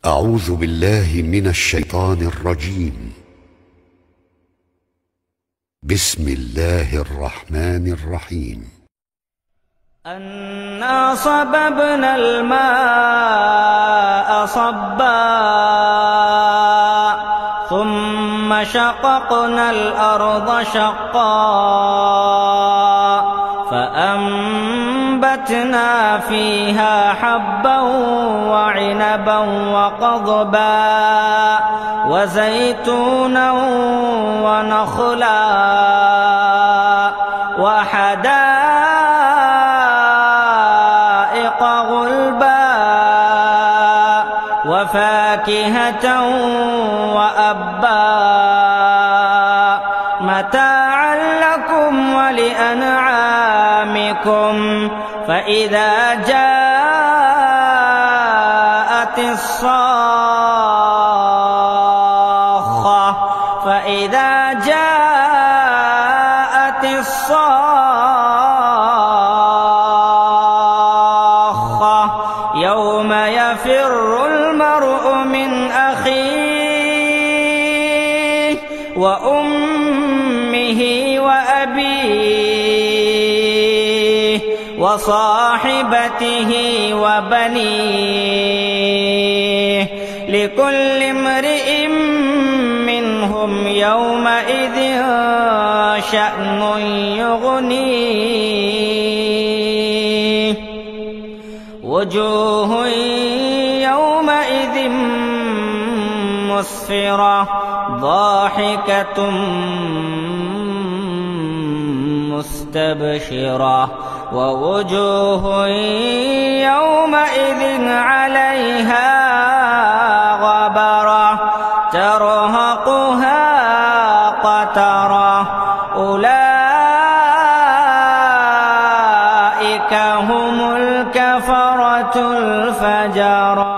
أعوذ بالله من الشيطان الرجيم. بسم الله الرحمن الرحيم. أنا صببنا الماء صبا ثم شققنا الأرض شقا فأنبتنا فيها حبا وعنبا وقضبا وزيتونا ونخلا وحدائق غلبا وفاكهة وأبا متاعا لكم ولأنعامكم. فإذا جاءت الصاخة يوم يفر المرء من أخيه وأمه وأبيه وصاحبته وبنيه لكل امرئ منهم يومئذ شأن يغنيه. وجوه يومئذ مسفرة ضاحكة مستبشرة ووجوه يومئذ عليها غبرة ترهقها قترة أولئك هم الكفرة الفجرة.